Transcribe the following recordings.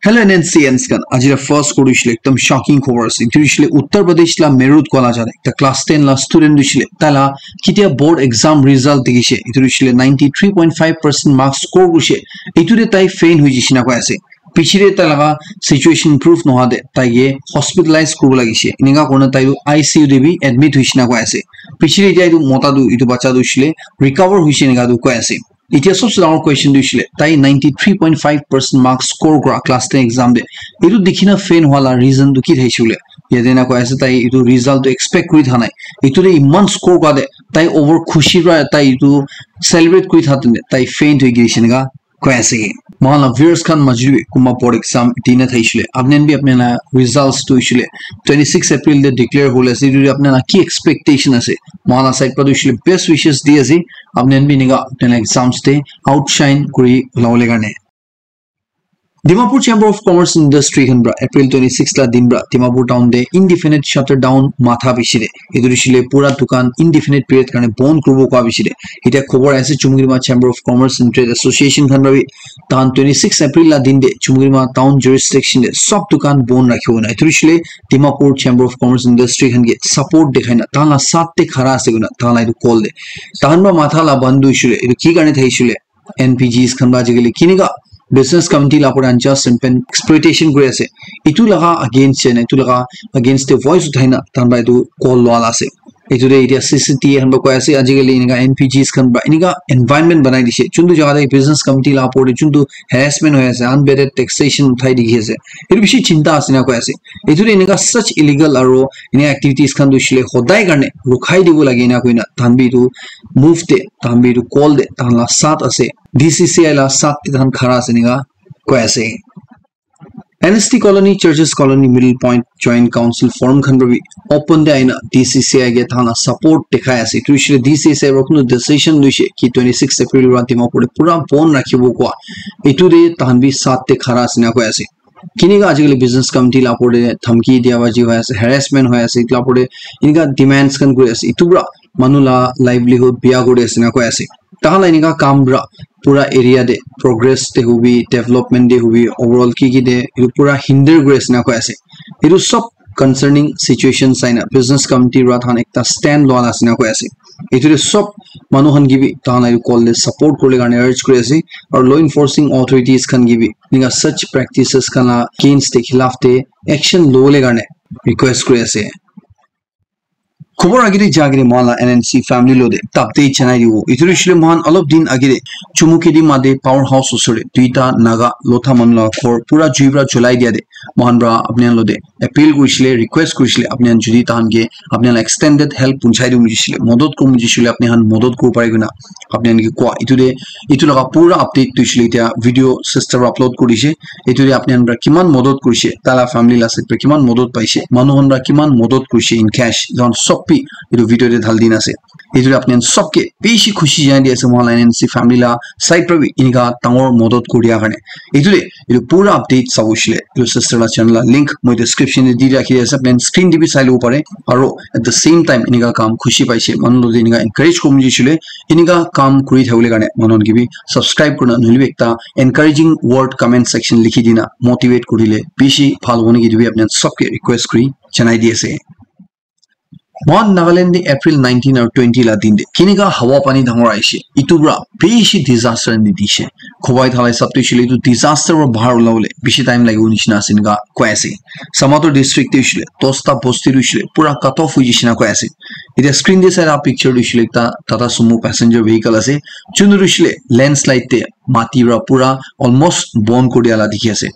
Hello NNCNs kan ajira first kodu shile ekdam shocking khobor ase itu shile Uttar Pradesh la Merut kola jare ta class 10 la student shile tala kitia board exam result dikise itu shile 93.5% marks score gushe itu de tai fail hoji shina ko ase pichire talaga situation improve no hade tai ye hospitalize koru lagise ininga korna tai ICU de bi admit hoishina ko ase pichire tai itu mota du itu bacha du shile recover hoishina ga du ko ase It is also our question to shile tai 93.5% marks score kora class 10 exam de itu dikhina fail wala reason to ki thaishule yadena ko ase tai itu result to expect kuri thanai itu de iman score ka de tai over khushi ra tai itu celebrate kuri thatne tai faint hoi gishin ga ko ase mala viewers kan majri kuma board exam tina thaishule apnen bi apna results to shile 26 April de declare hole ase itu apna ki expectation ase mala side pa shile best wishes di ase apnen bi niga apna exams te outshine kuri lawle garne Dimapur Chamber of Commerce Industry Hanbra April 26 la dinbra Dimapur town de indefinite shutter down matha bishire edurishile pura dukan indefinite period karone bond kurbo ka bishire eta khobor ase Chumugirima Chamber of Commerce and Trade Association hanbra tan 26 April la din de Chumugirima town jurisdiction de sob dukan bond rakhibo na edurishile Dimapur Chamber of Commerce Industry hange support dekhaina tala satte khara ase guna tala idu call de tanba matha la bandu ishule edu ki karone thaishule NPGs khanba jigeli kiniga business committee la pura unjust exploitation kuri ase itu laga against chene itu laga against the voice uthaina tanba itu call wala ase itu de idia CCT hanba ko ase ajigeli iniga NPGs khanba iniga environment banai dise chundu jaga de business committee la pore chundu harassment hoy ase unvetted taxation uthai dikhi ase itu bishi chinta asina ko ase itu de iniga such illegal aro ini activities khan du shile hodai garne rukhai dibo lage na koina tanbi tu move de tanbi tu call de tanla sat ase DCCI la sat tan khara ase niga ko ase NST Colony Churches Colony Middle Point Joint Council Forum khanbi open de aina DCCI ge thana support dekhai ase tu shile DCCI roknu decision luise ki 26 April ra Dimapur pura bon rakhibo ko itu de tanbi sat te khara ase na ko ase kiniga ajigeli business committee la pore thamki dia baji hoy ase harassment hoy ase la pore inga demands kan kuri ase itu bra manula livelihood biya kuri ase na ko ase tahala ininga kambra pura area de progress te hubi development de hubi overall ki de iru pura hinder grace na ko ase iru sob concerning situation saina business committee ra than ekta stand lo ala sina ko ase itu sob manuhan gibi tahala iru call le support kole garne urge kore ase or law enforcing authorities kan gibi ninga such practices kana against the khilaf te action lo le garne request kore ase khobor agire jagire mala NNC family lo de tapte chanai dibo ituru shile mohan alop din agire chumukedi made powerhouse usore duita naga lotha manla khor pura juibra julai dia de mohan bra apne lo de appeal kuishile request kuishile apne judi tan ge apne extended help punchai du mujishile modod ko mujishile apne han modod ko pare guna apne ge ko itu laga pura update tu shile tia video sister upload korise itu de apne bra kiman modod kurise tala family la set kiman modod paise manuhan bra kiman modod kurise in cash don sok itu video de dhal din ase itu apne sobke beshi khushi jani dia ase mohala NNC family la side par iniga tangor modod koria gane itu pura update sabushile itu sister la channel la link moi description de di rakhi ase apne screen de bi sai lo pare aro at the same time iniga kam khushi paise manlo de iniga encourage komji shile iniga kam kuri thaule gane manon gibi subscribe korna nolibe ekta encouraging word comment section likhi dina motivate korile beshi bhal hone gi dibi apne sobke request kuri janai di ase Mon Nagaland de April 19 or 20 la din de kiniga hawa pani dhangor aise itubra beshi disaster ni dishe khobai thalai sabte shile itu disaster ro bahar lawle beshi time lagi unishna singa ko ase Samator district te shile tosta bosti ru shile pura cut off ujishna ko ase ida screen de sara picture ru shile ta Tata Sumo passenger vehicle ase chunuru shile landslide te mati ra pura almost bon kodiala dikhi ase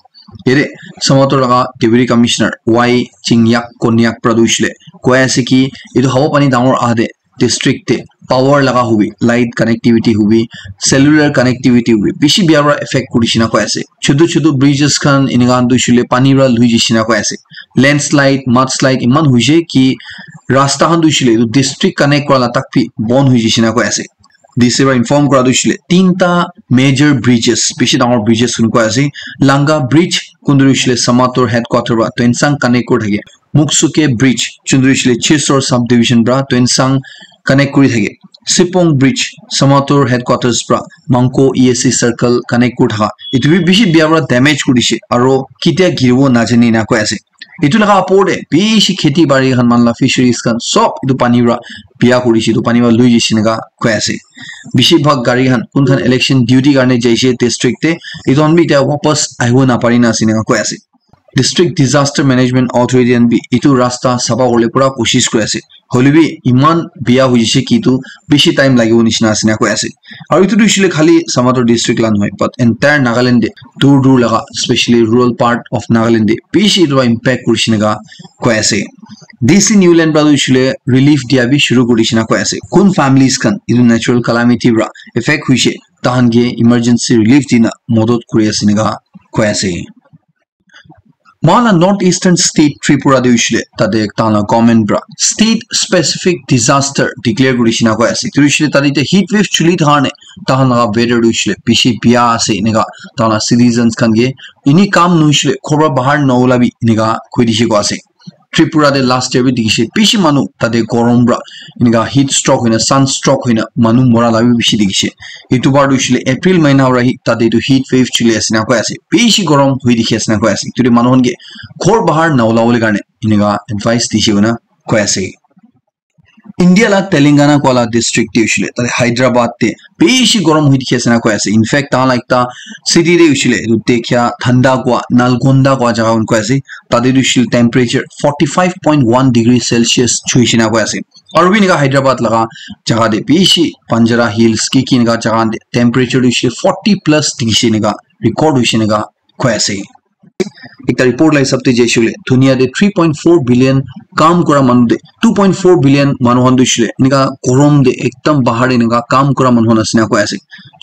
Ere Samator laga Deputy Commissioner Y Chingyak Konyak Pradushle koya ki itu hawa pani dangor ade district te power laga hubi light connectivity hubi cellular connectivity hubi bishi biara effect kurishina ko ase chudu bridges khan inigan du shule pani ra lui jishina ko ase landslide mudslide iman huije ki rasta khan du shule district connect kora takpi bon hui jishina ko ase This is inform kora dushile tinta major bridges bishi dangor bridges kun ko ase langa bridge kundurushile Samator headquarter ba Tensang connect kor thage Muksuke bridge chundrushile Chisor subdivision bra Tensang connect kori thage Sipong Bridge Samator headquarters pra Mangko ESC circle connect kutha itu bi bishi biara damage kudise aro kitia girwo najani na ko ase itu laga apode bishi kheti bari han manla fisheries kan sop itu pani ra biya kudise itu pani ba lui jisinaga ko ase bishi bhag gari han kun khan election duty karne jaise district te itu on bi ta wapas aiwo na pari na sinaga ko ase District Disaster Management Authority and bi itu rasta saba kole pura koshish koi ase holibi iman biya hoise ki tu bishi time lagibo nishina asina koi ase aru itu dishile khali Samator district lan hoy but entire Nagaland de dur laga especially rural part of Nagaland de bishi itu impact kurishinaga koi ase DC Newland ba dishile relief dia bi shuru kurishina koi ase kun families kan itu natural calamity ra effect hoise tahan ge emergency relief dina modot kuri asinaga koi ase Mala northeastern state Tripura de ushle tade tana government bra state specific disaster declare kurishina ko ase turishile tade heat wave chuli thane tahana weather ushle bishi biya ase nega tana citizens kan ge ini kam nu ushle khobra bahar naulabi nega khoidishi ko ase Tripura de last year bi dikise bishi manu tade gorom bra inga heat stroke hoina sun stroke hoina manu mora labi bishi dikise itu bar ushle April mahina rahi tade to heat wave chili asina ko ase bishi gorom hoi dikhi asina ko ase turi manu honge khor bahar naula ole garne inga advice dishona ko ase India la Telangana ko la district te ushle tade Hyderabad te bishi gorom hoi dikhi asina ko ase in fact ta like ta city de ushle itu dekhya thanda ko Nalgonda ko jaga un ko ase tade ushle temperature 45.1 degree Celsius chuishina ko ase aru bi niga Hyderabad laga jaga de bishi Panjara Hills ki niga jaga de temperature ushle 40 plus degree niga record ushle niga ko ase ekta report lai sabte jeshule dunia de 3.4 billion काम करा मनु दे 2.4 billion manu handu shile niga korom de ekdam bahari niga काम करा manu honasina ko ase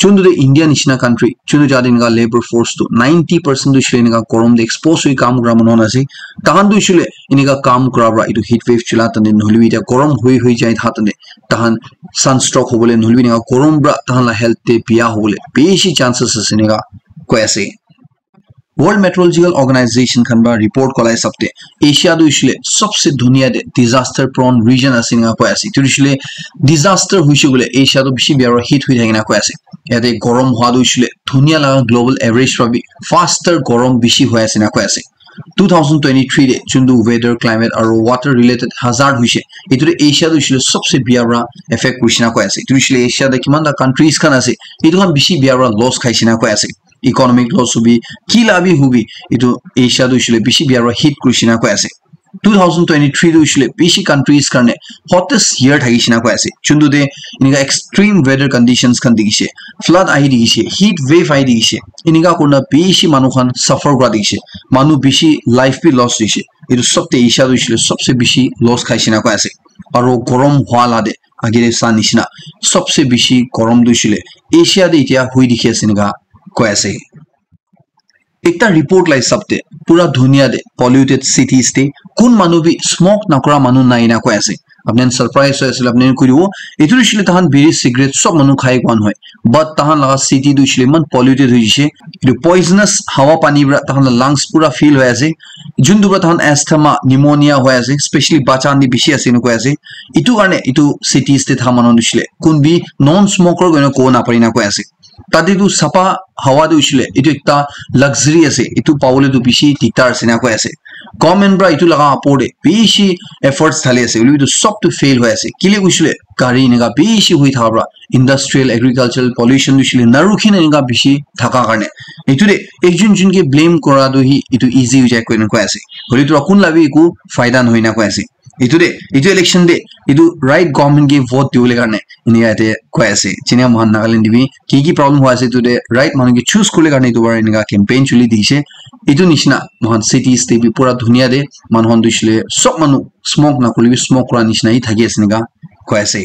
chundu de India nishina country chundu jadi niga labor force to 90% du shile niga korom de expose hoi काम करा manu honase tahan du shile niga काम करा bra itu heat wave chila tan de nolbi dia korom hoi jai tha tan de tahan sunstroke hobole nolbi niga korom bra tahan la health te pia hobole beshi chances ase niga ko ase World Meteorological Organization kan ba report kolai sabte Asia do ishle sabse dunia de disaster prone region asinga ko ase turishile disaster huishe gole Asia do bishi biara heat hui thagina ko ase yate gorom hwa do ishle dunia la global average rabi faster gorom bishi hoi asina ko ase 2023 de chundu weather climate aru water related hazard huishe iture Asia do ishle sabse biara effect kurishina ko ase turishile Asia da kiman da countries kan ase itu kan bishi biara loss khaisina ko ase economic loss hubi kila bi hubi itu Asia do shile bishi biara hit kurishina ko ase 2023 do shile bishi countries karne hottest year thagishina ko ase chundu de iniga extreme weather conditions kan digise flood ahi digise heat wave ahi digise iniga korna bishi manu khan suffer kora digise manu bishi life bi loss digise itu sabte Asia do shile sabse bishi loss khaishina ko ase aro gorom hwala de agire sa nishina sabse bishi gorom do shile Asia de itia hui dikhi ase niga ko ase ekta report lai sabte pura dunia de polluted cities te kun manu bi smoke nakora manu nai na ko ase apne surprise hoise apne kuribo etu shile tahan biri cigarette sob manu khai kwan hoy but tahan laga city du shile man polluted hoise etu poisonous hawa pani bra tahan lungs pura feel hoy ase jundu bra tahan asthma pneumonia hoy ase especially bacha ni bishi ase no ko ase etu karne etu cities te thamano shile kun bi non smoker goina ko na pari na ko ase tadi tu sapa hawa du shile itu ekta luxury ase itu paule du bishi diktar sina ko ase government bra itu laga apode bishi efforts thale ase uli tu sob to fail hoy ase kile ushile gari nega bishi hui thabra industrial agricultural pollution du shile narukhine nega bishi thaka karne itu de ekjun jun ke blame kora do hi itu easy ujai ko ase holi tu akun labi ku faida noina ko ase itu election de itu right government ge vote diole karne ini ate ko ase chinia mohan Nagaland bi ki problem hoase to de right manu ge choose kole karne itu bar inga campaign chuli dise itu nishna mohan cities te bi pura dunia de manhon dishile sob manu smoke na kuli smoke ra nishna hi thagi asniga ko ase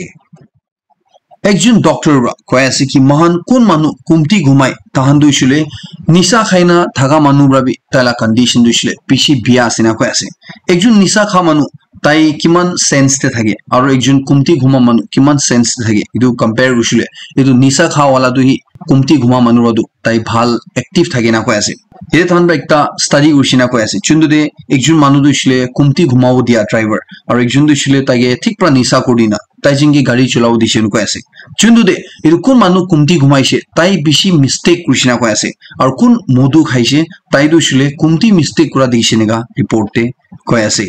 ekjun doctor ra ko ase ki mohan kun manu kumti ghumai tahan dishile nisa khaina thaga manu ra bi tala condition dishile pishi bia asina ko ase ekjun nisa kha manu tai kiman sense te thage aru ekjon kumti ghuma manu kiman sense thage idu compare rushile idu nisa kha wala du hi kumti ghuma manu rodu tai bhal active thage na ko ase ede than ba ekta study ushina ko ase chundu de ekjon manu du shile kumti ghumao dia driver aru ekjon du shile tage thik pra nisa kodina তাই জিংকে গাড়ী চলাব দিছে কৈ আছে যোনটো দে এটো কোন মানুহ কুমটি ঘুমাইছে তাই বেছি মিস্টেক কৰিছিনা কৈ আছে আৰু কোন মধু খাইছে তাই দুছিলে কুমটি মিস্টেক কৰা দিছে নেগা ৰিপৰ্টে কৈ আছে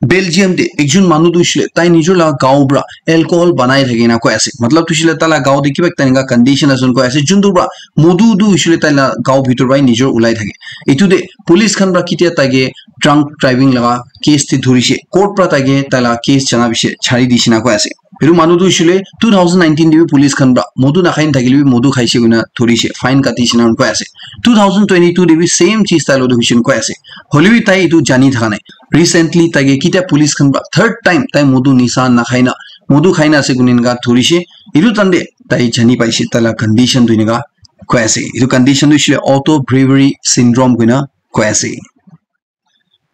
বেলজিয়াম দে একজন মানুহ দুছিলে তাই নিজৰ লা গাঁও ব্ৰা এলকহল বনাই থাকে না কৈ আছে মতলব তুছিলে তালা গাঁও দে কিবা তেনেকা কন্ডিশন আছে কৈ আছে যোনটো ব্ৰা মধু দুছিলে তাই গাঁও ভিতৰ বাই নিজৰ উলাই থাকে এটো দে পুলিচ খান ব্ৰা কিতিয়া তাগে ড্ৰাংক ড্ৰাইভিং লগা কেস তে ধৰিছে কোৰ্ট পৰা তাগে তালা কেস জানা বিছে ছাৰি দিছে না কৈ আছে এটো মানুহ দুছিলে 2019 দিবি পুলিচ খান ব্ৰা মধু নাখাইন থাকিলি মধু খাইছে গুনা ধৰিছে ফাইন কাটিছে না কৈ আছে 2022 দিবি সেম চিজ তাই লদ হৈছিল কৈ আছে হলিবি তাই এটো জানি থাকা নাই recently তাগে কিটা পুলিচ খান ব্ৰা third time তাই মধু নিশান নাখাইনা মধু খাইনা আছে গুনিনগা ধৰিছে এটো তন্দে তাই জানি পাইছে তালা কন্ডিশন দুইনগা কৈ আছে এটো কন্ডিশন দুছিলে অটো ব্রেভারি সিনড্রোম গুনা কৈ আছে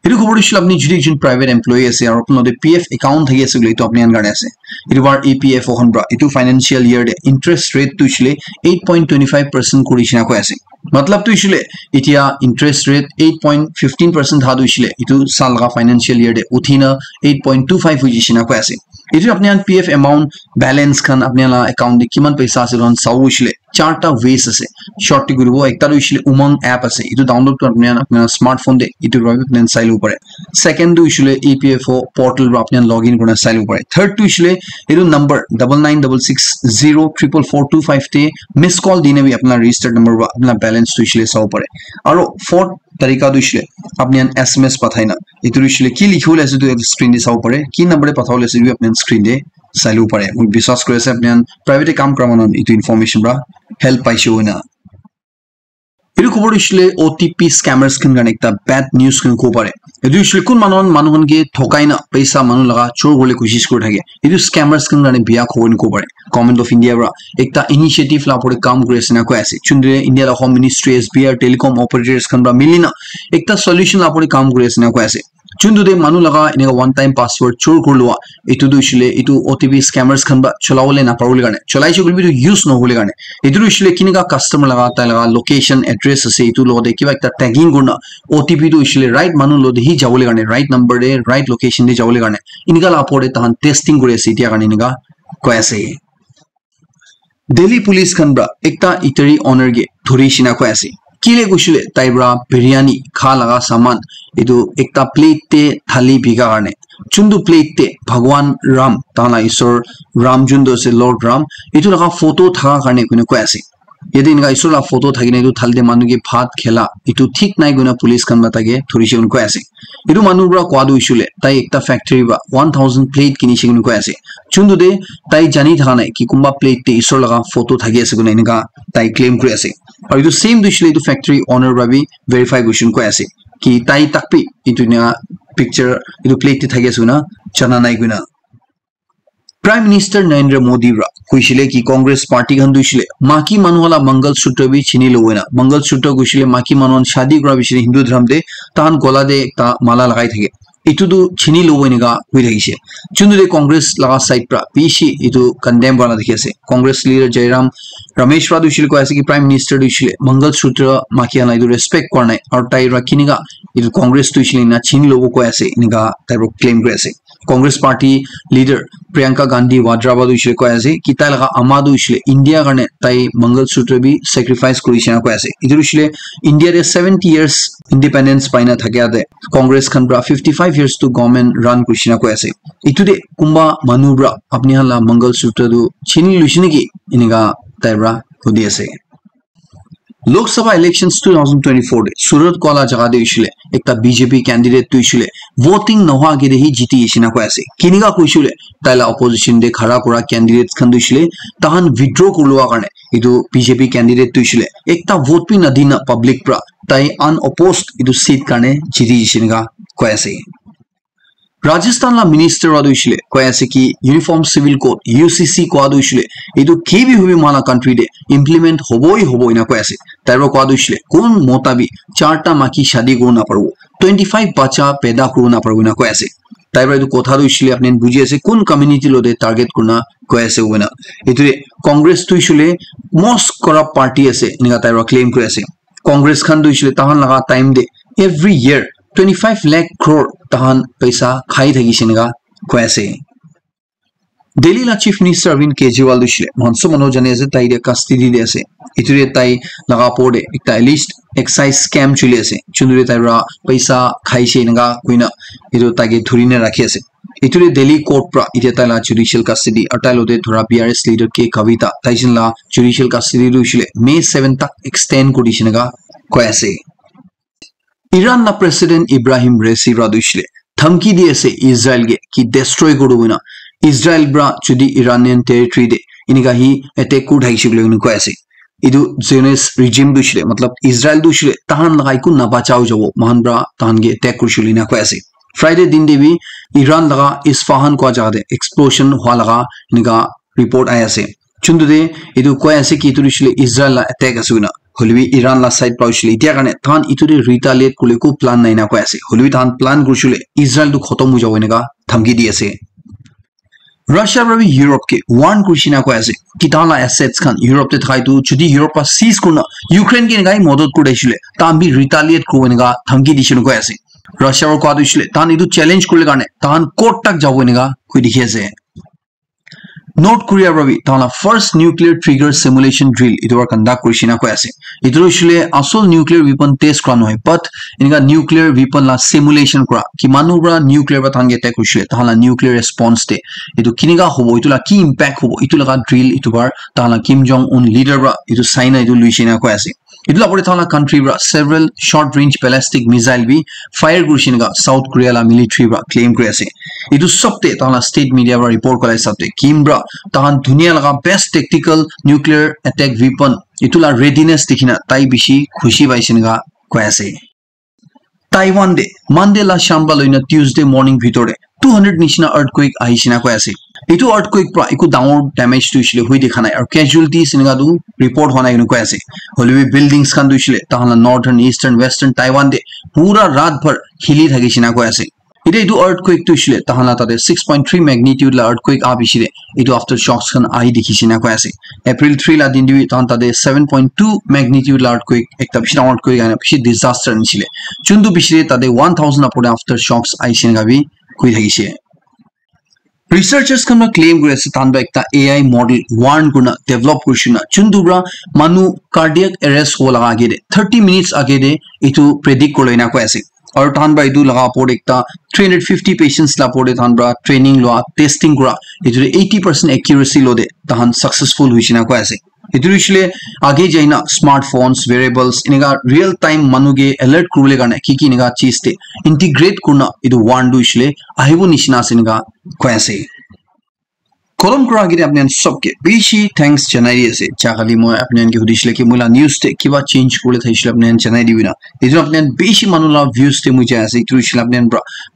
এটো খবৰ দিছিল আপনি যদি একজন প্ৰাইভেট এমপ্লয়ি আছে আৰু আপোনাদের পিএফ একাউন্ট থাকি আছে গলি তো আপনি আনগানে আছে এটো বার ইপিএফ ওখন ব্ৰা এটো ফাইনান্সিয়াল ইয়াৰ দে ইন্টাৰেস্ট ৰেট তুছিলে 8.25% কৰিছিনা কৈ আছে मतलब तो इशले इतिया इंटरेस्ट रेट 8.15% हा दुइले इतु साल का फाइनेंशियल ईयर दे उठिना 8.25 हुजिसिना को आसे इतु अपने अन पीएफ अमाउंट बैलेंस खान अपने ला अकाउंट दे किमान पैसा से रन साउइले चारटा वेस আছে শর্ট গুরবো একটা দুইলে উমং অ্যাপ আছে ইতু ডাউনলোড করে আপনি স্মার্টফোন দে ইতু রবি আপনি চাইলো পারে সেকেন্ড দুইলে ইপিএফও পোর্টাল র আপনি লগইন করে চাইলো পারে থার্ড দুইলে ইতু নাম্বার 9966044425 তে মিস কল দিনে বি আপনার রেজিস্টার্ড নাম্বার বা আপনার बैलेंस দুইলে চাও পারে আর ফোর্থ तरीका দুইলে আপনি এসএমএস পাঠাইনা ইতু দুইলে কি লিখুল আছে তো স্ক্রিন দে চাও পারে কি নম্বরে পাঠাওলে আছে বি আপনি স্ক্রিন দে চাইলো পারে মই বিশ্বাস কৰি আছে আপনি প্ৰাইভেটে কাম কৰামান ইতু ইনফৰমেশন বা হেল্প পাইছো না এটো খবৰ দিছিলে ওটিপি স্ক্যামার্স খন গানে একটা ব্যাড নিউজ খন কো পারে এটো ইছলে কোন মানুহনকে ঠকাই না পইচা মানুহ লগা চোৰ বলে কোशिश কৰি থাকে এটো স্ক্যামাৰ্স খন গানে বিয়া খবৰ কো পাৰে গভৰ্নমেন্ট অফ ইন্ডিয়া ৰা একটা ইনিশিয়েটিভ লা পৰে কাম কৰি আছে না কৈ আছে চুন্দ্রে ইন্ডিয়া হোম মিনিস্ট্রি এসবিআর টেলিকম অপারেটরস খন রা মিলিনা একটা সলিউশন লা পরে কাম কৰি আছে না কৈ আছে চুন্দু দে মানুহ লগা এনেকা ওয়ান টাইম পাসওয়ার্ড চোৰ কৰলোৱা এটো দুইছিলে এটো ওটিপি স্ক্যামাৰ্স খন বা চলাবলে না পাৰলি কাৰণে চলাইছে গলি বিটো ইউজ নহলে কাৰণে এটো দুইছিলে কিনকা কাস্টমাৰ লগা তাই লগা লোকেশন এড্ৰেস আছে এটো লদে কিবা একটা ট্যাগিং কৰনা ওটিপি দুইছিলে ৰাইট মানুহ লদে হি যাবলে কাৰণে ৰাইট নাম্বাৰ দে ৰাইট লোকেশন দে যাবলে কাৰণে ইনকা লা পৰে তাহান টেস্টিং কৰি আছে ইতিয়া কাৰণে ইনকা কৈ আছে दिल्ली पुलिस खन ब्रा एकता इटरी ऑनर गे धरिसिना কৈ আছে किले गुशिले ताइब्रा बिरयानी खा लगा सामान इदु एकता प्लेट ते थाली बिगा करने चुंदु प्लेट ते भगवान राम ताना ईश्वर राम जुंदो से लॉर्ड राम इदु लगा फोटो था करने कुने কৈ আছে यदि इनका ईश्वर ला फोटो थागिने इदु थाल दे मानु के भात खेला इदु ठीक नाइ गुना पुलिस खन बतागे धरिसे उन কৈ আছে इदु मानु ब्रा क्वादु इशुले ताइ एकता फैक्ट्री बा 1000 प्लेट किनिसे उन কৈ আছে चुंदु दे ताइ जानि था नाइ कि कुंबा प्लेट ते ईश्वर लगा फोटो थागी আছে गुना इनका ताइ क्लेम কৰি আছে और इदु सेम दुइले इदु factory owner Ravi verify question को ऐसे कि ताई तकपि इदु ना पिक्चर इदु प्लेट ते थागे सुना चना नाइ गुना प्राइम मिनिस्टर नरेंद्र मोदी रा कुइसिले कि कांग्रेस पार्टी गन दुइले माकी मानुवाला मंगलसूत्र भी छिनि लवेना मंगलसूत्र कुइसिले माकी मानुवान शादी करा बिसिले हिंदू धर्म दे तान गला दे एकता माला लगाइ थागे इतुदु छिनि लवेनिगा हुइ रहिसे चुन्दुदे कांग्रेस लगा साइड प्रा पीसी इतु कंडेम वाला देखिसे कांग्रेस लीडर जयराम रमेश रा दुइले को ऐसे कि प्राइम मिनिस्टर दुइले मंगलसूत्र माकियाना इतु रेस्पेक्ट करनाय और ताइ राखिनिगा इतु कांग्रेस दुइले ना छिनि लबो को ऐसे इनिगा ताइरो क्लेम करे ऐसे कांग्रेस पार्टी लीडर प्रियंका गांधी वाड्रा बा दुइले को ऐसे कि ताइ लगा अमा दुइले इंडिया गने ताइ मंगलसूत्र भी सैक्रिफाइस करिसिना को ऐसे इतु दुइले इंडिया रे 70 इयर्स इंडिपेंडेंस पाइना थाके दे कांग्रेस खन ब्रा 55 years to government run Krishna को ऐसे इतुदे कुंबा मनुब्रा अपनी हला मंगलसूत्र दु छिनि लुसिने की इनेगा ताइब्रा खुदी ऐसे लोकसभा इलेक्शंस 2024 दे सूरत कोला जगह दे इशले एकता बीजेपी कैंडिडेट तो इशले वोटिंग नहा गे ही जीती इशिना को ऐसे किनिगा को इशले ताइला अपोजिशन दे खड़ा करा कैंडिडेट्स खन दुइले तहन विथड्रॉ करलुवा कारणे इदु बीजेपी कैंडिडेट तो इशले एकता वोट पि नदिना पब्लिक प्रा ताइ अनअपोज्ड इदु सीट कारणे जीती इशिनगा को ऐसे राजस्थान ला मिनिस्टर वादुइले কৈ আছে कि यूनिफॉर्म सिविल कोड यूसीसी कोदुइले इदु केबि हुबि माला कंट्री दे इंप्लीमेंट होबोई ना কৈ আছে ताइरो कोदुइले कोन मोताबी चारटा माकी शादी करू ना पारबो 25 बच्चा पैदा करू ना पारबो ना কৈ আছে ताइरो इदु कोथा दुइले आपनि बुझि আছে कोन कम्युनिटी लोदे टार्गेट करना কৈ আছে होना इतुरे कांग्रेस दुइले मोस्ट करप्ट पार्टी আছে इनका ताइरो क्लेम কৰি আছে कांग्रेस खान दुइले ताहान लगा टाइम दे एवरी ईयर 25 lakh crore तहन पैसा खाई थगी सिनगा কৈ আছে Delhi la Chief Minister Arvind Kejriwal dushle monso mano jane ase tai de custody de ase iture tai laga porde ekta list excise scam chuli ase chundure tai ra paisa khaise naga kuina idu tage dhurine rakhi ase iture Delhi court pra ite tai la judicial custody atalode dhura BRS leader K Kavita taijin la judicial custody dushle May 7 tak extend kodishinaga koi ase Iran na President Ibrahim Raisi ra dushle thamki di ase Israel ge ki destroy kodubina Israel bra chudi Iranian territory de iniga hi attack ko dhaishik legun ko ase idu Zionist regime dushle matlab Israel dushle tahan lagai ku na bachao jabo mahan bra tahan ge attack kurshulina ko ase Friday din devi Iran laga Isfahan ko jagade explosion hwa laga iniga report aya ase chundude idu ko ase ki turishle Israel la attack asuna holwi Iran la side paushile itia kane tahan iture retaliate kule ko plan naina ko ase holwi tahan plan kurshule Israel du khotom ho jawo iniga thamki di ase Russia rabi Europe ke warn kurshina ko ase kitala assets khan Europe te thai tu chudi Europe pa seize kurna Ukraine ke ngai modot kudaishile tambi retaliate kurwenga thamki dishinu ko ase Russia ro ko adishile tan idu challenge kurle garne tan court tak jawwenga koi dikhi ase North Korea rabi tala first nuclear trigger simulation drill idu conduct kurshina ko ase idu shile asol nuclear weapon test kran hoy but inga nuclear weapon la simulation kra ki manubra nuclear ba thange attack kurshile tala nuclear response te idu kiniga hobo idu la ki impact hobo idu la drill idu bar tala Kim Jong Un leader bra idu saina idu luishina ko ase idu la pore tala country bra several short range ballistic missile bi fire kurshina South Korea la military bra claim kre ase idu sabte tala state media bra report kolai sabte Kim bra tahan dunia laga best tactical nuclear attack weapon itula readiness dikhina tai bishi khushi baisinga koase Taiwan de Monday la shamba loina Tuesday morning bhitore 200 nishina earthquake ahisina koase itu earthquake pra iku down damage to shile hui dekhana ar casualties singa du report hona inu koase holwi buildings khan du shile tahala northern eastern western Taiwan de pura raat bhar hili thagisina koase ite itu earthquake tu shile tahala tade 6.3 magnitude la earthquake abishire itu after shocks khan ahi dikhisina ko ase April 3 la din diwi tan tade 7.2 magnitude la earthquake ekta bishina earthquake ana bishi disaster nishile chundu bishire tade 1000 apore after shocks aisina gabi koi thagise Researchers can claim that tanba ekta AI model warn guna develop kurshina chundubra manu cardiac arrest hola agede 30 minutes agede itu predict koloina ko ase और तान बा इदु लगा पोड एकता 350 patients ला पोडे तान बा training लो testing करा इदुरे 80% accuracy लो दे तान successful हुइसिना को आसे इदुरिसले आगे जाइना स्मार्टफोन्स वेरिएबल्स इनेगा रियल टाइम मनुगे अलर्ट कुरले गाने की इनेगा चीज ते इंटीग्रेट कुरना इदु वान दुइसले आहिबु निसिना सिनेगा को आसे कलम करा गिरे अपने सबके बेसी थैंक्स जनाई আছে চাগালি মই আপোনানকে হুদিছিলে কি মোলা নিউজ তে কিবা চেঞ্জ করলে থাইছিল আপনি জনাই দিবিনা এজন আপনি বেছি মানুলা ভিউজ তে মই যাইছে ইতুছিল আপনি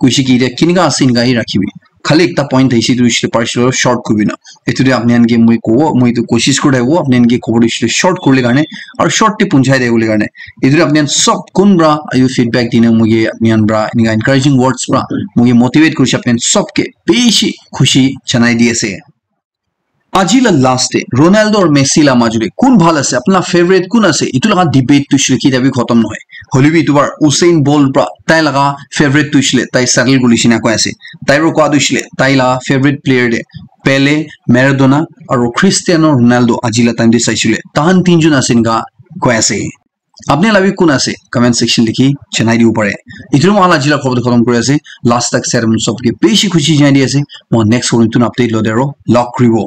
কইছি কি এটা কিনগা আছে ইনগাই রাখিবি খালি একটা পয়েন্ট থাইছি ইতুছিল পার্সিয়াল শর্ট কবিনা এতুরে আপনি আনকে মই কো মই তো কোশিশ করাইবো আপনি আনকে খবর দিছিল শর্ট করলে গানে আর শর্ট তে পৌঁছাই দেবলে গানে এতুরে আপনি সব কোন ব্রা আইউ ফিডব্যাক দিনে মই আপনি আন ব্রা ইনগা এনকারেজিং ওয়ার্ডস ব্রা মই মোটিভেট করছি আপনি सबके বেশি খুশি জানাই দিয়েছে আজিলা লাস্ট ডে রোনাল্ডো আর মেসি লা মাজুরে কোন ভাল আছে আপনার ফেভারিট কোন আছে ইতু লাগা ডিবেট তুইছিল কি দাবি খতম নহয় হলিবি দুবার উসেইন বোল্ট ব্রা তাই লাগা ফেভারিট তুইছিলে তাই সার্কেল গুলিছিনা কয় আছে তাইরো কোয়া দুইছিলে তাই লা ফেভারিট প্লেয়ার দে পেলে ম্যারাডোনা আর ক্রিস্টিয়ানো রোনাল্ডো আজিলা টাইম দি চাইছিলে তাহান তিনজন আছেনগা কয় আছে আপনি লাভি কোন আছে কমেন্ট সেকশন লিখি জানাই দিও পারে ইতরো মালা জিলা খবর খতম করে আছে লাস্ট তক সেরমন সবকে বেশি খুশি জানাই দিয়েছে মো নেক্সট কোন নতুন আপডেট লো দেরো লক করিবো